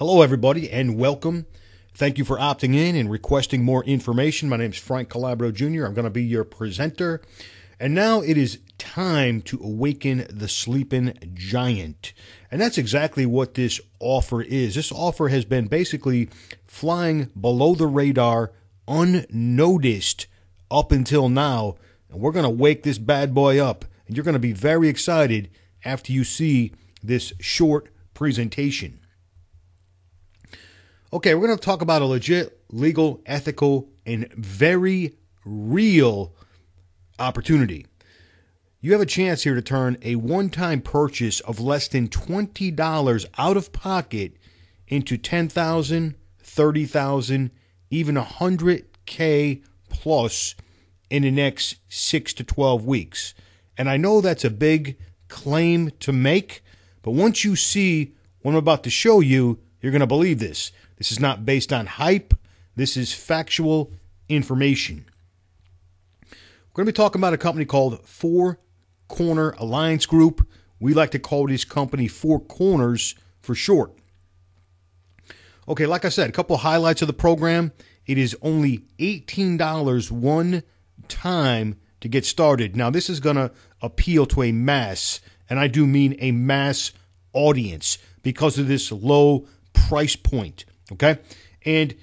Hello, everybody, and welcome. Thank you for opting in and requesting more information. My name is Frank Calabro Jr. I'm going to be your presenter. And now it is time to awaken the sleeping giant. And that's exactly what this offer is. This offer has been basically flying below the radar, unnoticed up until now. And we're going to wake this bad boy up. And you're going to be very excited after you see this short presentation. Okay, we're going to talk about a legit, legal, ethical, and very real opportunity. You have a chance here to turn a one-time purchase of less than $20 out of pocket into $10,000, $30,000, even $100K plus in the next 6 to 12 weeks. And I know that's a big claim to make, but once you see what I'm about to show you, you're going to believe this. This is not based on hype. This is factual information. We're going to be talking about a company called Four Corner Alliance Group. We like to call this company Four Corners for short. Okay, like I said, a couple of highlights of the program. It is only $18 one time to get started. Now, this is going to appeal to a mass, and I do mean a mass audience because of this low price point. Okay, and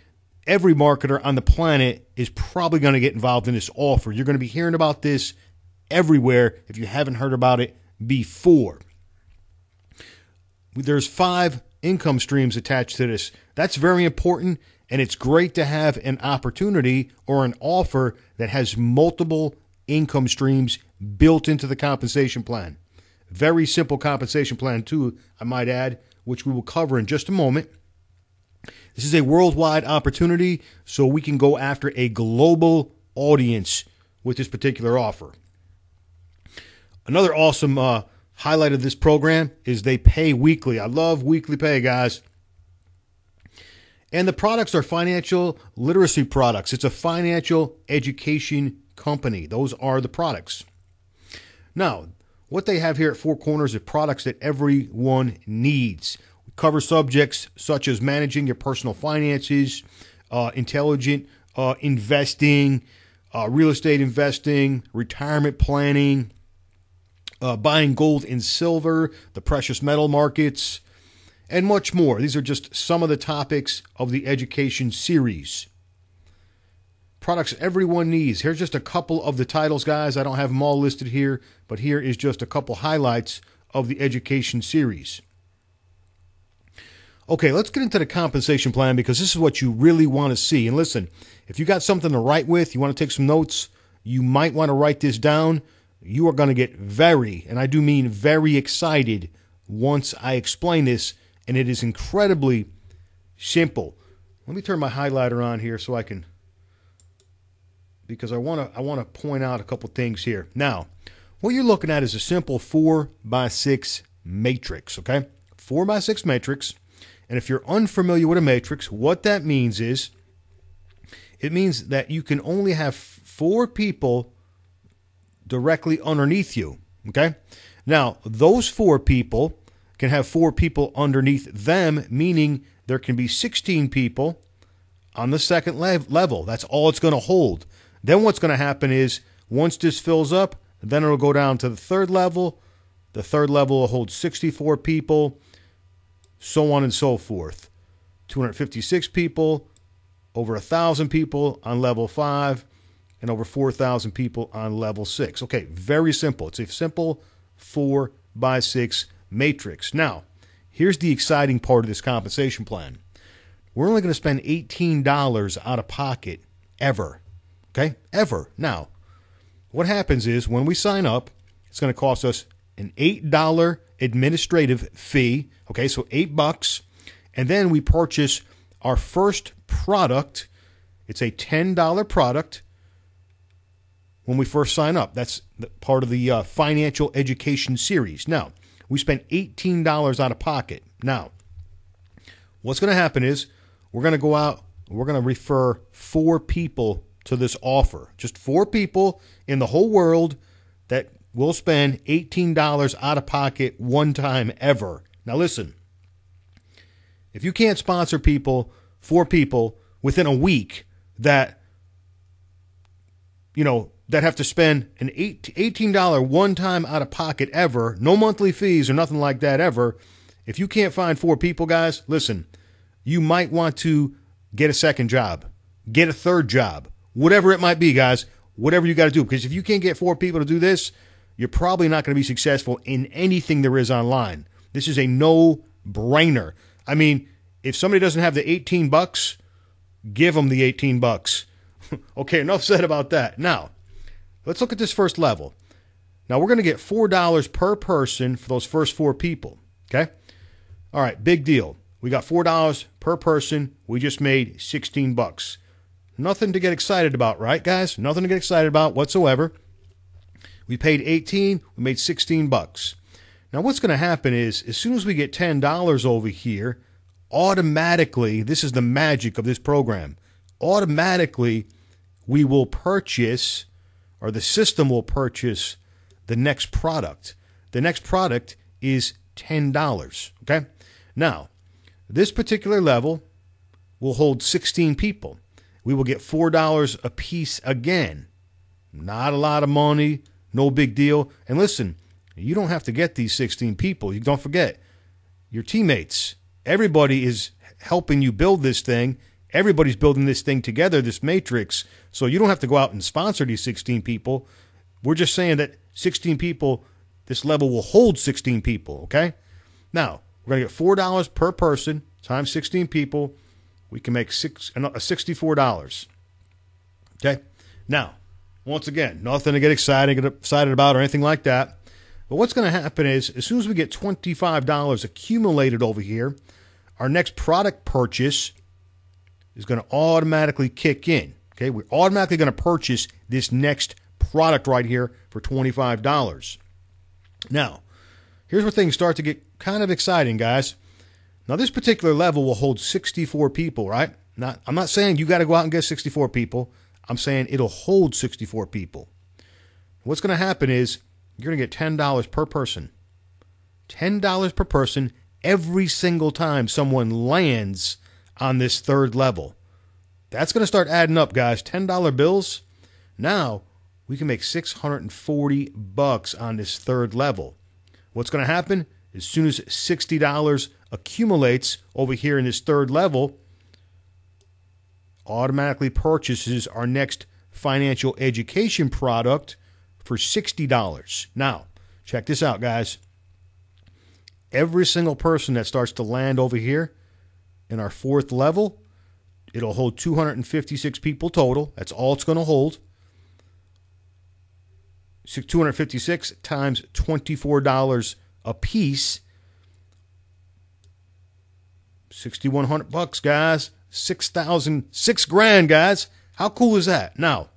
every marketer on the planet is probably going to get involved in this offer. You're going to be hearing about this everywhere if you haven't heard about it before. There's 5 income streams attached to this. That's very important, and it's great to have an opportunity or an offer that has multiple income streams built into the compensation plan. Very simple compensation plan, too, I might add, which we will cover in just a moment. This is a worldwide opportunity, so we can go after a global audience with this particular offer. Another awesome highlight of this program is they pay weekly. I love weekly pay, guys. And the products are financial literacy products. It's a financial education company. Those are the products. Now, what they have here at Four Corners are products that everyone needs. Cover subjects such as managing your personal finances, intelligent investing, real estate investing, retirement planning, buying gold and silver, the precious metal markets, and much more. These are just some of the topics of the education series. Products everyone needs. Here's just a couple of the titles, guys. I don't have them all listed here, but here is just a couple highlights of the education series. Okay, let's get into the compensation plan because this is what you really want to see. And listen, if you got something to write with, you want to take some notes, you might want to write this down. You are going to get very, and I do mean very excited once I explain this, and it is incredibly simple. Let me turn my highlighter on here so I can, because I want to point out a couple things here. Now, what you're looking at is a simple 4x6 matrix, okay? 4x6 matrix. And if you're unfamiliar with a matrix, what that means is it means that you can only have 4 people directly underneath you, okay? Now, those 4 people can have 4 people underneath them, meaning there can be 16 people on the second level. That's all it's going to hold. Then what's going to happen is once this fills up, then it'll go down to the third level. The third level will hold 64 people. So on and so forth. 256 people, over 1,000 people on level 5, and over 4,000 people on level 6. Okay, very simple. It's a simple 4x6 matrix. Now, here's the exciting part of this compensation plan. We're only going to spend $18 out of pocket ever. Okay, ever. Now, what happens is when we sign up, it's going to cost us an $8 administrative fee. Okay, so $8, and then we purchase our first product. It's a $10 product when we first sign up. That's part of the financial education series. Now, we spent $18 out of pocket. Now, what's going to happen is we're going to go out, we're going to refer 4 people to this offer. Just 4 people in the whole world that will spend $18 out of pocket one time ever. Now listen, If you can't sponsor people, 4 people within a week that, that have to spend an $18 one-time out-of-pocket ever, no monthly fees or nothing like that ever, if you can't find 4 people, guys, listen, you might want to get a second job, get a third job, whatever it might be, guys, whatever you got to do. Because if you can't get 4 people to do this, you're probably not going to be successful in anything there is online. This is a no-brainer. I mean, if somebody doesn't have the $18, give them the $18. Okay, enough said about that. Now, let's look at this first level. Now, we're going to get $4 per person for those first 4 people, okay? All right, big deal. We got $4 per person. We just made $16. Nothing to get excited about, right, guys? Nothing to get excited about whatsoever. We paid $18. We made $16. Now, what's going to happen is, as soon as we get $10 over here, automatically, this is the magic of this program, automatically we will purchase, or the system will purchase, the next product. The next product is $10, okay? Now, this particular level will hold 16 people. We will get $4 a piece again. Not a lot of money, no big deal. And listen, you don't have to get these 16 people. You don't forget, your teammates, everybody is helping you build this thing. Everybody's building this thing together, this matrix. So you don't have to go out and sponsor these 16 people. We're just saying that 16 people, this level will hold 16 people, okay? Now, we're going to get $4 per person times 16 people. We can make $64. Okay? Now, once again, nothing to get excited about or anything like that. But what's going to happen is, as soon as we get $25 accumulated over here, our next product purchase is going to automatically kick in. Okay? We're automatically going to purchase this next product right here for $25. Now, here's where things start to get kind of exciting, guys. Now, this particular level will hold 64 people, right? Now, I'm not saying you got to go out and get 64 people. I'm saying it'll hold 64 people. What's going to happen is you're going to get $10 per person. $10 per person every single time someone lands on this third level. That's going to start adding up, guys. $10 bills. Now, we can make $640 on this third level. What's going to happen? As soon as $60 accumulates over here in this third level, automatically purchases our next financial education product for $60. Now, check this out, guys. Every single person that starts to land over here in our fourth level, it'll hold 256 people total. That's all it's going to hold. 256 times $24 a piece. $6,100, guys. $6,000, guys. How cool is that? Now,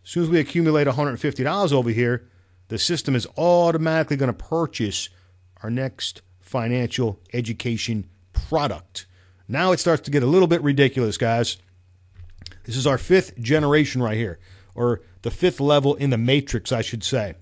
as soon as we accumulate $150 over here, the system is automatically going to purchase our next financial education product. Now it starts to get a little bit ridiculous, guys. This is our 5th generation right here, or the 5th level in the matrix, I should say.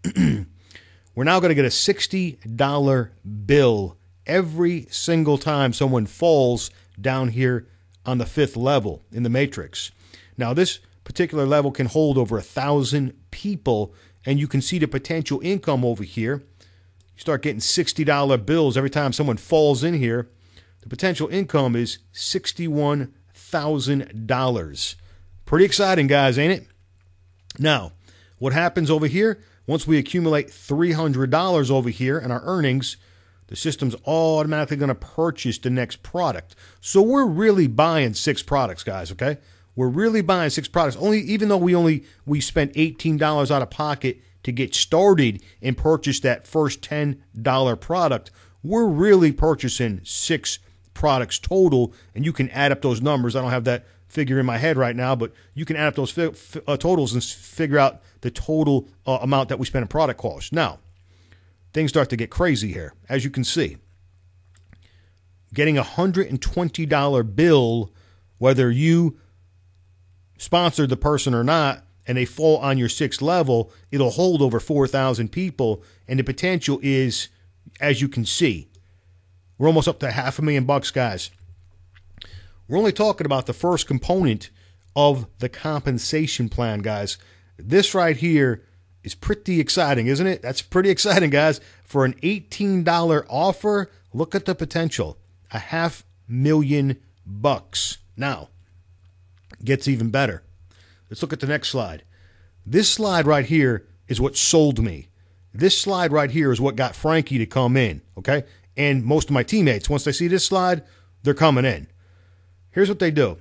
We're now going to get a $60 bill every single time someone falls down here on the 5th level in the matrix. Now, this particular level can hold over 1,000 people, and you can see the potential income over here. You start getting $60 bills every time someone falls in here. The potential income is $61,000. Pretty exciting, guys, ain't it? Now, what happens over here? Once we accumulate $300 over here in our earnings, the system's automatically going to purchase the next product. So we're really buying 6 products, guys, okay? We're really buying 6 products. Even though we spent $18 out of pocket to get started and purchase that first $10 product, we're really purchasing 6 products total, and you can add up those numbers. I don't have that figure in my head right now, but you can add up those totals and figure out the total amount that we spent in product cost. Now, things start to get crazy here, as you can see. Getting a $120 bill, whether you sponsored the person or not, and they fall on your 6th level, it'll hold over 4,000 people, and the potential is, as you can see, We're almost up to $500,000, guys. We're only talking about the first component of the compensation plan, guys. This right here is pretty exciting, isn't it? That's pretty exciting, guys. For an $18 offer, look at the potential. $500,000. Now, it gets even better. Let's look at the next slide. This slide right here is what sold me. This slide right here is what got Frankie to come in, okay? And most of my teammates, once they see this slide, they're coming in. Here's what they do.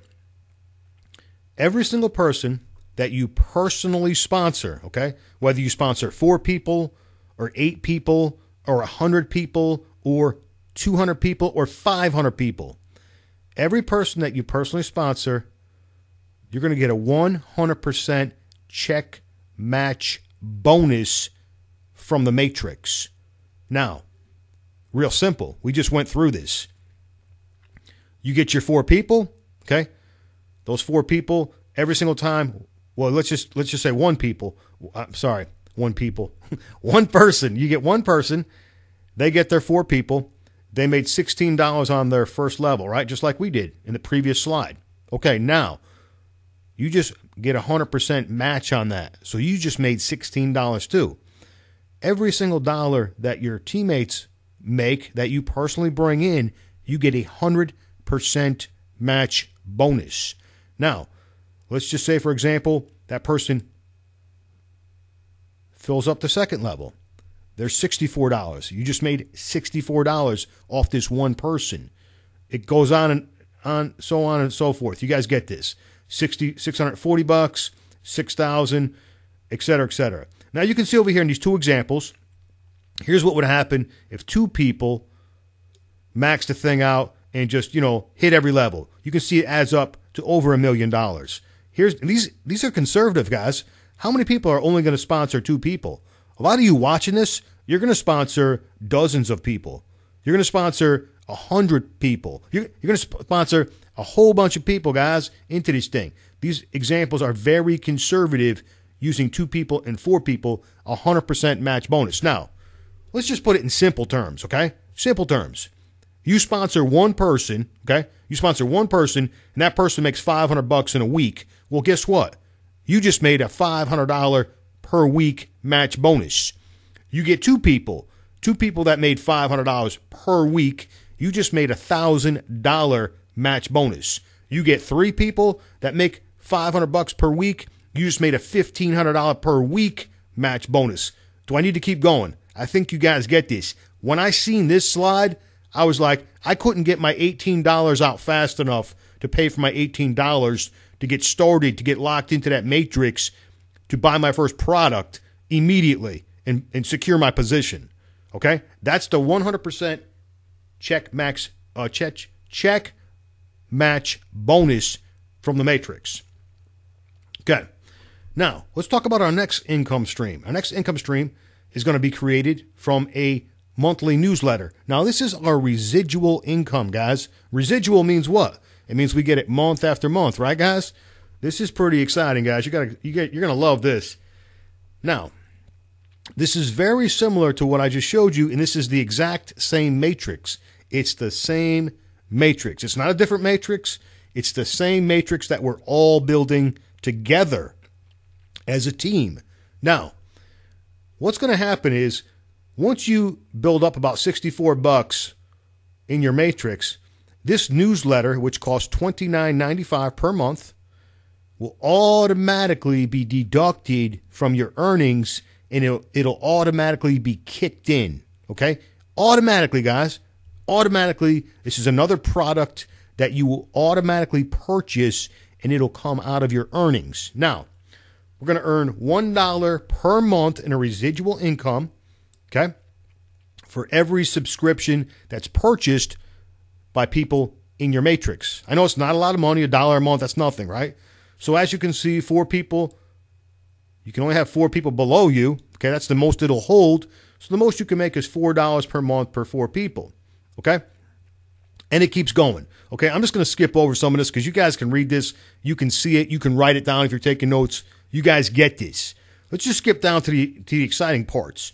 Every single person that you personally sponsor, okay, whether you sponsor 4 people or 8 people or 100 people or 200 people or 500 people, every person that you personally sponsor, you're going to get a 100% check match bonus from the matrix. Now, real simple. We just went through this. You get your 4 people, okay? Those 4 people, every single time, well, let's just say 1 people. I'm sorry, 1 people. 1 person. You get 1 person. They get their 4 people. They made $16 on their first level, right? Just like we did in the previous slide. Okay, now, you just get a 100% match on that. So you just made $16 too. Every single dollar that your teammates make that you personally bring in, you get a 100% match bonus. Now, let's just say, for example, that person fills up the second level. There's $64. You just made $64 off this 1 person. It goes on and so forth. You guys get this. $640, $6,000, et cetera, et cetera. Now you can see over here in these 2 examples, here's what would happen if 2 people max the thing out and just, hit every level. You can see it adds up to over $1 million. These are conservative, guys. How many people are only going to sponsor 2 people? A lot of you watching this, you're going to sponsor dozens of people. You're going to sponsor 100 people. You're going to sponsor a whole bunch of people, guys, into this thing. These examples are very conservative, using 2 people and 4 people, 100% match bonus. Now, let's just put it in simple terms, okay? Simple terms. You sponsor 1 person, okay? You sponsor 1 person, and that person makes $500 in a week. Well, guess what? You just made a $500 per week match bonus. You get 2 people that made $500 per week. You just made a $1,000 match bonus. You get 3 people that make $500 per week. You just made a $1,500 per week match bonus. Do I need to keep going? I think you guys get this. When I seen this slide, I was like, I couldn't get my $18 out fast enough to pay for my $18 to get started, to get locked into that matrix, to buy my first product immediately and secure my position. Okay? That's the 100% check match bonus from the matrix. Okay. Now, let's talk about our next income stream. Our next income stream is going to be created from a monthly newsletter. Now, this is our residual income, guys. Residual means what? It means we get it month after month, right, guys? This is pretty exciting, guys. You're going to love this. Now, this is very similar to what I just showed you, and this is the exact same matrix. It's the same matrix. It's not a different matrix. It's the same matrix that we're all building together as a team. Now, what's going to happen is once you build up about $64 in your matrix, this newsletter, which costs $29.95 per month, will automatically be deducted from your earnings, and it'll automatically be kicked in. Okay? Automatically, guys. Automatically. This is another product that you will automatically purchase, and it'll come out of your earnings. Now, we're going to earn $1 per month in a residual income, okay, for every subscription that's purchased by people in your matrix. I know it's not a lot of money, $1 a month, that's nothing, right? So as you can see, 4 people, you can only have 4 people below you, okay? That's the most it'll hold. So the most you can make is $4 per month per 4 people, okay? And it keeps going, okay? I'm just going to skip over some of this because you guys can read this. You can see it. You can write it down if you're taking notes. You guys get this. Let's just skip down to the exciting parts.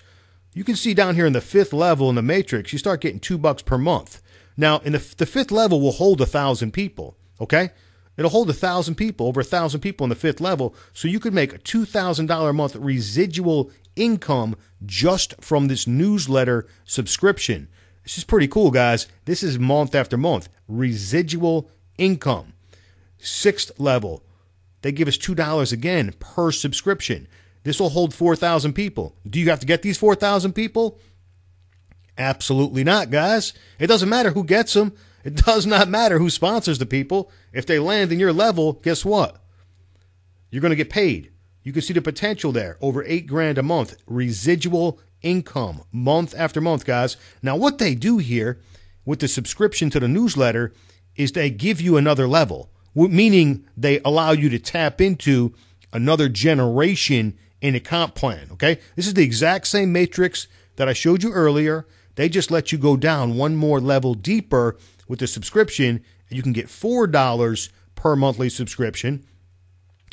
You can see down here in the 5th level in the matrix, you start getting $2 per month. Now, in the fifth level will hold 1,000 people, okay? It'll hold 1,000 people, over 1,000 people in the fifth level, so you could make a $2,000 a month residual income just from this newsletter subscription. This is pretty cool, guys. This is month after month. Residual income. Sixth level, they give us $2 again per subscription. This will hold 4,000 people. Do you have to get these 4,000 people? Absolutely not, guys. It doesn't matter who gets them. It does not matter who sponsors the people. If they land in your level, guess what? You're going to get paid. You can see the potential there. Over $8,000 a month. Residual income. Month after month, guys. Now, what they do here with the subscription to the newsletter is they give you another level, meaning they allow you to tap into another generation in a comp plan, okay? This is the exact same matrix that I showed you earlier. They just let you go down one more level deeper with the subscription, and you can get $4 per monthly subscription.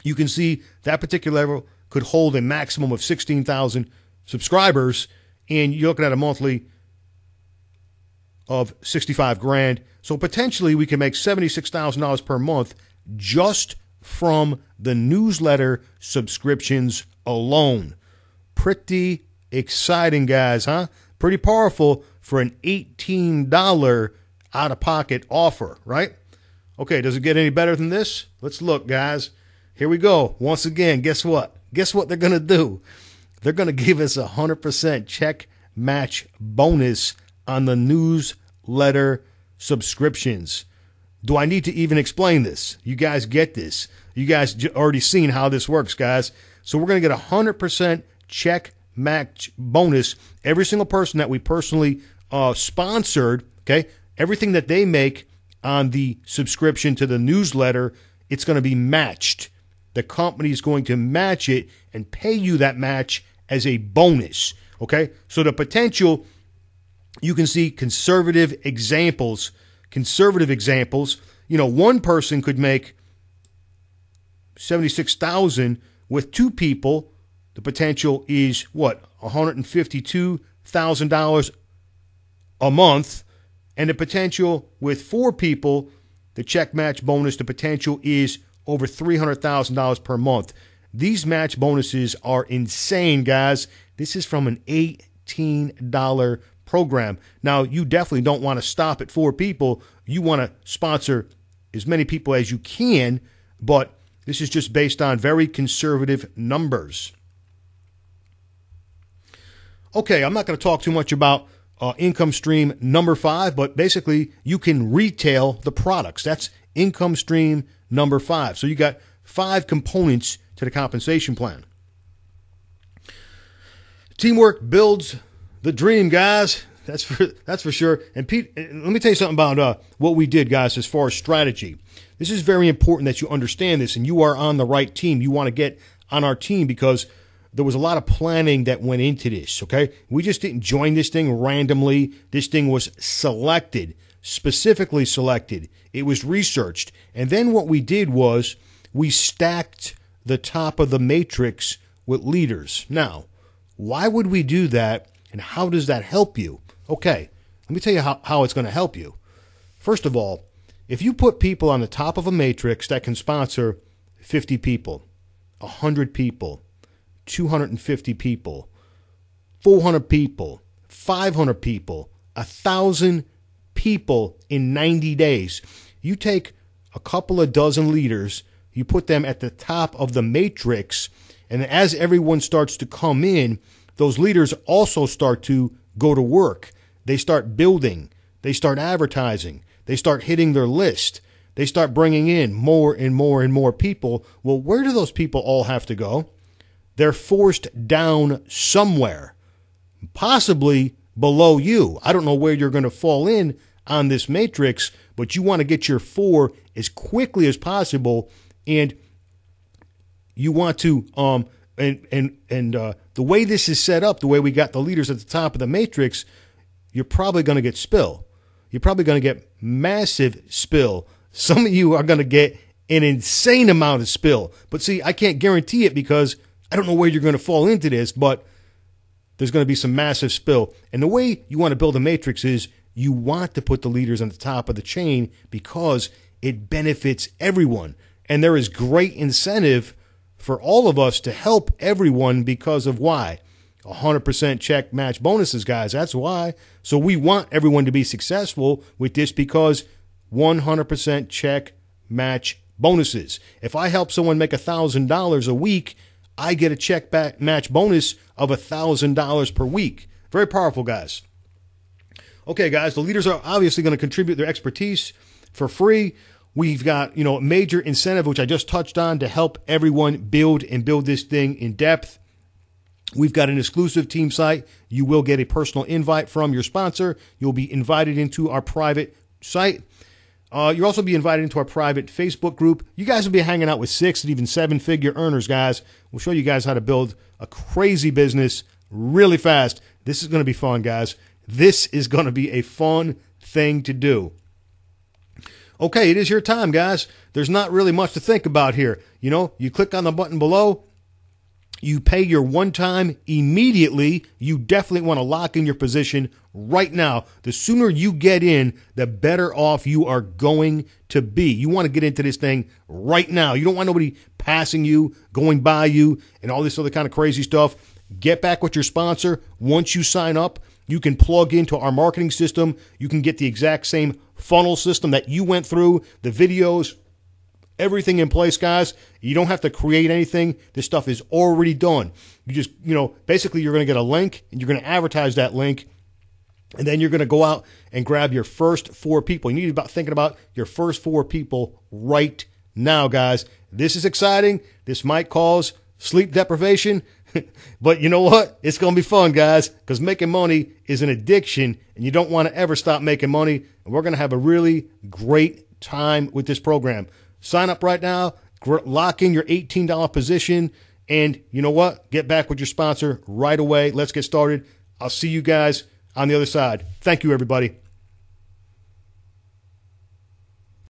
You can see that particular level could hold a maximum of 16,000 subscribers, and you're looking at a monthly of $65,000. So potentially we can make $76,000 per month just from the newsletter subscriptions alone. Pretty exciting, guys, huh? Pretty powerful for an $18 out-of-pocket offer, right? Okay, does it get any better than this? Let's look, guys. Here we go. Once again, guess what? Guess what they're going to do? They're going to give us a 100% check match bonus on the newsletter subscriptions. Do I need to even explain this? You guys get this. You guys already seen how this works, guys. So we're going to get a 100% check match bonus. Every single person that we personally sponsored, okay, everything that they make on the subscription to the newsletter, it's going to be matched. The company is going to match it and pay you that match as a bonus, okay? So the potential, you can see conservative examples. You know, one person could make $76,000 with two people. The potential is what? $152,000 a month. And the potential with four people, the check match bonus, the potential is over $300,000 per month. These match bonuses are insane, guys. This is from an $18 program. Now, you definitely don't want to stop at four people. You want to sponsor as many people as you can, but this is just based on very conservative numbers. Okay, I'm not going to talk too much about income stream number 5, but basically you can retail the products. That's income stream number 5. So you got 5 components to the compensation plan. Teamwork builds the dream, guys. That's for sure. And Pete, let me tell you something about what we did, guys, as far as strategy. This is very important that you understand this, and you are on the right team. You want to get on our team because there was a lot of planning that went into this, okay? We just didn't join this thing randomly. This thing was selected, specifically selected. It was researched. And then what we did was we stacked the top of the matrix with leaders. Now, why would we do that, and how does that help you? Okay, let me tell you how it's going to help you. First of all, if you put people on the top of a matrix that can sponsor 50 people, 100 people, 250 people, 400 people, 500 people, 1,000 people in 90 days, you take a couple of dozen leaders, you put them at the top of the matrix, and as everyone starts to come in, those leaders also start to go to work. They start building. They start advertising. They start hitting their list. They start bringing in more and more and more people. Well, where do those people all have to go? They're forced down somewhere, possibly below you. I don't know where you're going to fall in on this matrix, but you want to get your 4 as quickly as possible, and you want to the way this is set up, the way we got the leaders at the top of the matrix, you're probably going to get spill. You're probably going to get massive spill. Some of you are going to get an insane amount of spill. But see, I can't guarantee it because I don't know where you're going to fall into this, but there's going to be some massive spill. And the way you want to build a matrix is you want to put the leaders on the top of the chain because it benefits everyone. And there is great incentive for all of us to help everyone because of why? 100% check match bonuses, guys. That's why. So we want everyone to be successful with this because 100% check match bonuses. If I help someone make $1,000 a week, I get a check back match bonus of $1,000 per week. Very powerful, guys. Okay, guys, the leaders are obviously going to contribute their expertise for free. We've got, a major incentive, which I just touched on, to help everyone build this thing in depth. We've got an exclusive team site. You will get a personal invite from your sponsor. You'll be invited into our private site. You'll also be invited into our private Facebook group. You guys will be hanging out with 6 and even 7-figure earners, guys. We'll show you guys how to build a crazy business really fast. This is going to be fun, guys. This is going to be a fun thing to do. Okay, it is your time, guys. There's not really much to think about here. You click on the button below. You pay your one time immediately. You definitely want to lock in your position right now. The sooner you get in, the better off you are going to be. You want to get into this thing right now. You don't want nobody passing you, going by you, and all this other kind of crazy stuff. Get back with your sponsor. Once you sign up, you can plug into our marketing system. You can get the exact same funnel system that you went through, the videos, everything in place, guys. You don't have to create anything. This stuff is already done. You just, basically you're going to get a link and you're going to advertise that link. And then you're going to go out and grab your first 4 people. You need to be thinking about your first 4 people right now, guys. This is exciting. This might cause sleep deprivation. But you know what? It's going to be fun, guys, because making money is an addiction, and you don't want to ever stop making money. And we're going to have a really great time with this program. Sign up right now, lock in your $18 position, and you know what? Get back with your sponsor right away. Let's get started. I'll see you guys on the other side. Thank you, everybody.